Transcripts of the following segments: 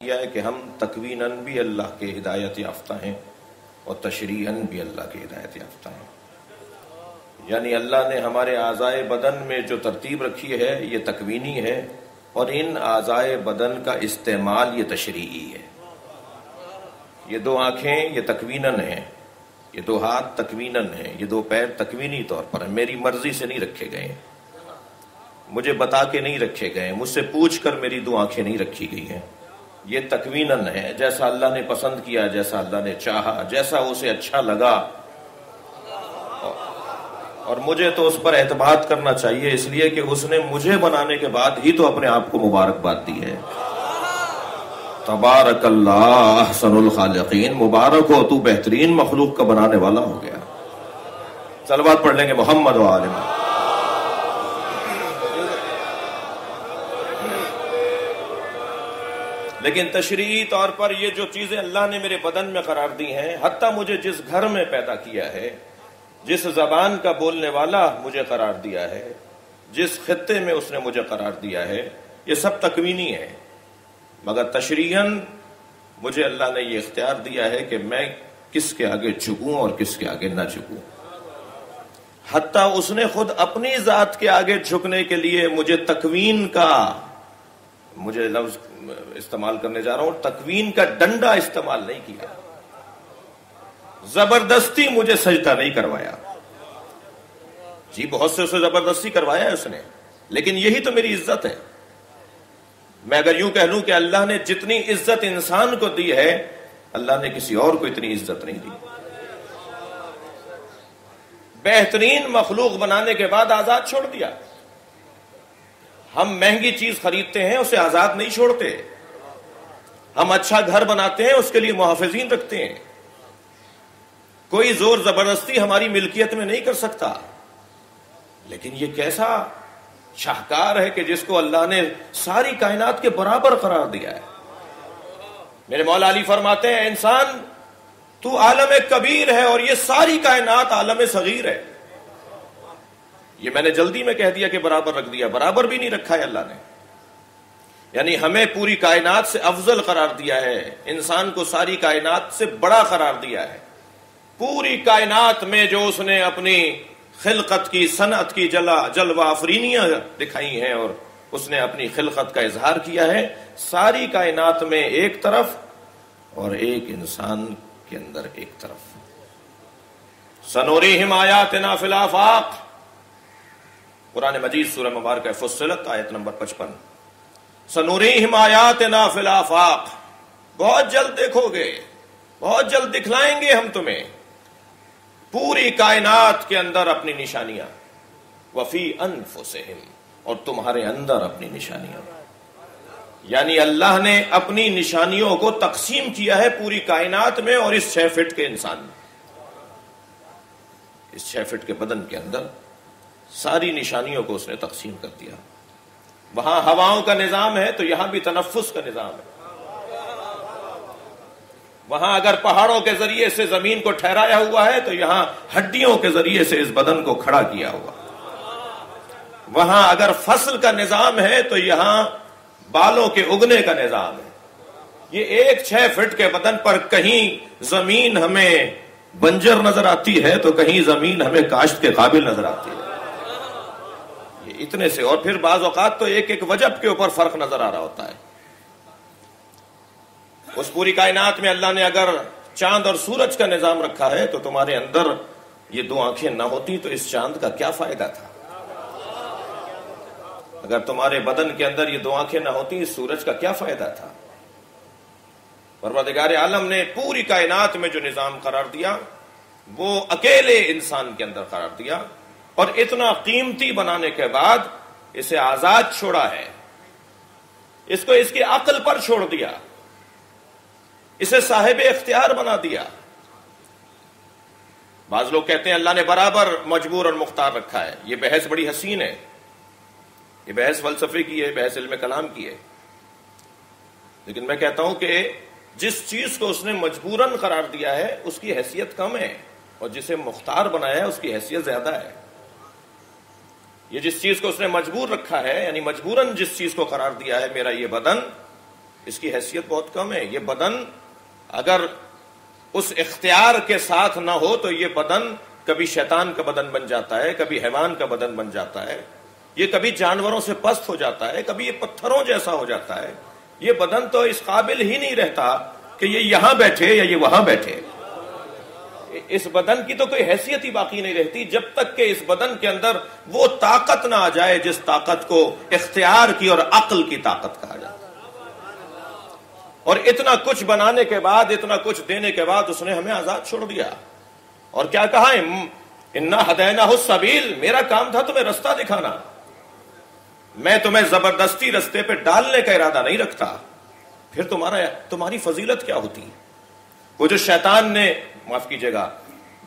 کیا ہے کہ ہم تکویناً بھی اللہ کے ہدایت یافتہ ہیں اور تشریعاً بھی اللہ کے ہدایت یافتہ ہیں۔ یعنی اللہ نے ہمارے اعضائے بدن میں جو ترتیب رکھی ہے یہ تکوینی ہے، اور ان اعضائے بدن کا استعمال یہ تشریعی ہے۔ یہ دو آنکھیں یہ تکویناً ہیں، یہ دو ہاتھ تکویناً ہیں، یہ دو پیر تکوینی طور پر ہیں، میری مرضی سے نہیں رکھے گئے، مجھے بتا کے نہیں رکھے گئے، مجھ سے پوچھ کر میری دو آنکھیں نہیں رکھی گئی ہیں۔ یہ تکویناً ہے، جیسا اللہ نے پسند کیا، جیسا اللہ نے چاہا، جیسا اسے اچھا لگا، اور مجھے تو اس پر اعتماد کرنا چاہیے، اس لیے کہ اس نے مجھے بنانے کے بعد ہی تو اپنے آپ کو مبارکباد دی ہے۔ تبارک اللہ احسن الخالقین، مبارک ہو تو بہترین مخلوق کا بنانے والا ہو گیا۔ صلوات پڑھ لیں گے محمد و آل محمد۔ لیکن تشریعی طور پر یہ جو چیزیں اللہ نے میرے بدن میں قرار دی ہیں، حتیٰ مجھے جس گھر میں پیدا کیا ہے، جس زبان کا بولنے والا مجھے قرار دیا ہے، جس خطے میں اس نے مجھے قرار دیا ہے، یہ سب تکوینی ہے، مگر تشریعاً مجھے اللہ نے یہ اختیار دیا ہے کہ میں کس کے آگے جھکوں اور کس کے آگے نہ جھکوں۔ حتیٰ اس نے خود اپنی ذات کے آگے جھکنے کے لیے مجھے تکوین کا، مجھے لفظ استعمال کرنے جا رہا ہوں، تکوین کا ڈنڈا استعمال نہیں کیا، زبردستی مجھے سجدہ نہیں کروایا۔ جی بہت سے اسے زبردستی کروایا ہے اس نے، لیکن یہی تو میری عزت ہے۔ میں اگر یوں کہہ لوں کہ اللہ نے جتنی عزت انسان کو دی ہے، اللہ نے کسی اور کو اتنی عزت نہیں دی۔ بہترین مخلوق بنانے کے بعد آزاد چھوڑ دیا۔ ہم مہنگی چیز خریدتے ہیں، اسے آزاد نہیں چھوڑتے۔ ہم اچھا گھر بناتے ہیں، اس کے لیے محافظین رکھتے ہیں۔ کوئی زور زبردستی ہماری ملکیت میں نہیں کر سکتا۔ لیکن یہ کیسا شاہکار ہے کہ جس کو اللہ نے ساری کائنات کے برابر قرار دیا ہے۔ میرے مولا علی فرماتے ہیں، انسان تو عالم کبیر ہے اور یہ ساری کائنات عالم صغیر ہے۔ یہ میں نے جلدی میں کہہ دیا کہ برابر رکھ دیا، برابر بھی نہیں رکھا ہے اللہ نے۔ یعنی ہمیں پوری کائنات سے افضل قرار دیا ہے، انسان کو ساری کائنات سے بڑا قرار دیا ہے۔ پوری کائنات میں جو اس نے اپنی خلقت کی، صنعت کی جلوہ افرینیاں دکھائی ہیں، اور اس نے اپنی خلقت کا اظہار کیا ہے، ساری کائنات میں ایک طرف اور ایک انسان کے اندر ایک طرف۔ سنوریہم آیاتنا فی الآفاق، قرآن مجید سورہ مبارکہ فصلت آیت نمبر 55۔ سنوریہم آیاتنا فی الآفاق، بہت جلد دیکھو گے، بہت جلد دکھلائیں گے ہم تمہیں پوری کائنات کے اندر اپنی نشانیاں، وفی انفسہم، اور تمہارے اندر اپنی نشانیاں۔ یعنی اللہ نے اپنی نشانیوں کو تقسیم کیا ہے پوری کائنات میں، اور اس 6 فٹ کے انسان میں، اس 6 فٹ کے بدن کے اندر ساری نشانیوں کو اس نے تقسیم کر دیا۔ وہاں ہواؤں کا نظام ہے تو یہاں بھی تنفس کا نظام ہے۔ وہاں اگر پہاڑوں کے ذریعے سے زمین کو ٹھہرایا ہوا ہے تو یہاں ہڈیوں کے ذریعے سے اس بدن کو کھڑا کیا ہوا۔ وہاں اگر فصل کا نظام ہے تو یہاں بالوں کے اگنے کا نظام ہے۔ یہ ایک 6 فٹ کے بدن پر کہیں زمین ہمیں بنجر نظر آتی ہے تو کہیں زمین ہمیں کاشت کے قابل نظر آتی ہے۔ یہ اتنے سے، اور پھر بعض اوقات تو ایک ایک وجب کے اوپر فرق نظر آ رہا ہوتا ہے۔ اس پوری کائنات میں اللہ نے اگر چاند اور سورج کا نظام رکھا ہے تو تمہارے اندر یہ 2 آنکھیں نہ ہوتی تو اس چاند کا کیا فائدہ تھا؟ اگر تمہارے بدن کے اندر یہ 2 آنکھیں نہ ہوتی، اس سورج کا کیا فائدہ تھا؟ پروردگار عالم نے پوری کائنات میں جو نظام قرار دیا وہ اکیلے انسان کے اندر قرار دیا، اور اتنا قیمتی بنانے کے بعد اسے آزاد چھوڑا ہے، اس کو اس کی عقل پر چھوڑ دیا، اسے صاحب اختیار بنا دیا۔ بعض لوگ کہتے ہیں اللہ نے برابر مجبور اور مختار رکھا ہے۔ یہ بحث بڑی حسین ہے، یہ بحث فلسفے کی ہے، بحث علم کلام کی ہے، لیکن میں کہتا ہوں کہ جس چیز کو اس نے مجبوراً قرار دیا ہے اس کی حیثیت کم ہے، اور جسے مختار بنایا ہے اس کی حیثیت زیادہ ہے۔ یہ جس چیز کو اس نے مجبور رکھا ہے، یعنی مجبوراً جس چیز کو قرار دیا ہے، میرا یہ بدن، اس کی حیثیت بہت کم ہے. یہ بدن اگر اس اختیار کے ساتھ نہ ہو تو یہ بدن کبھی شیطان کا بدن بن جاتا ہے, کبھی حیوان کا بدن بن جاتا ہے, یہ کبھی جانوروں سے پست ہو جاتا ہے, کبھی یہ پتھروں جیسا ہو جاتا ہے. یہ بدن تو اس قابل ہی نہیں رہتا کہ یہ یہاں بیٹھے یا یہ وہاں بیٹھے. اس بدن کی تو کوئی حیثیت ہی باقی نہیں رہتی جب تک کہ اس بدن کے اندر وہ طاقت نہ آ جائے جس طاقت کو اختیار کی اور عقل کی طاقت کہا جاتا ہے. اور اتنا کچھ بنانے کے بعد, اتنا کچھ دینے کے بعد اس نے ہمیں آزاد چھوڑ دیا. اور کیا کہا, انا ہدیناہ السبیل, میرا کام تھا تمہیں رستہ دکھانا, میں تمہیں زبردستی رستے پہ ڈالنے کا ارادہ نہیں رکھتا. پھر تمہاری فضیلت کیا ہوتی؟ وہ جو شیطان نے, معاف کیجیے گا,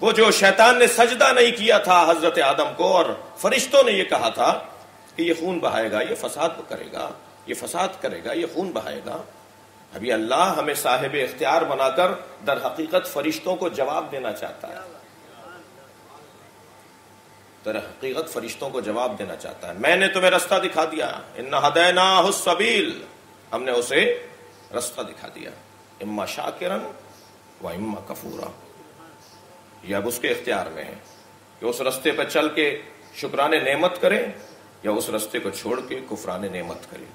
وہ جو شیطان نے سجدہ نہیں کیا تھا حضرت آدم کو, اور فرشتوں نے یہ کہا تھا کہ یہ خون بہائے گا, یہ فساد کرے گا, یہ فساد کرے گا, یہ خون بہائے گا. ابھی اللہ ہمیں صاحب اختیار بنا کر در حقیقت فرشتوں کو جواب دینا چاہتا ہے. در حقیقت فرشتوں کو جواب دینا چاہتا ہے. میں نے تمہیں رستہ دکھا دیا, انا ہدیناہ السبیل, ہم نے اسے رستہ دکھا دیا, اما شاکرا و اما کفورا. یہ اب اس کے اختیار میں ہے کہ اس رستے پہ چل کے شکران نعمت کرے یا اس رستے کو چھوڑ کے کفران نعمت کرے.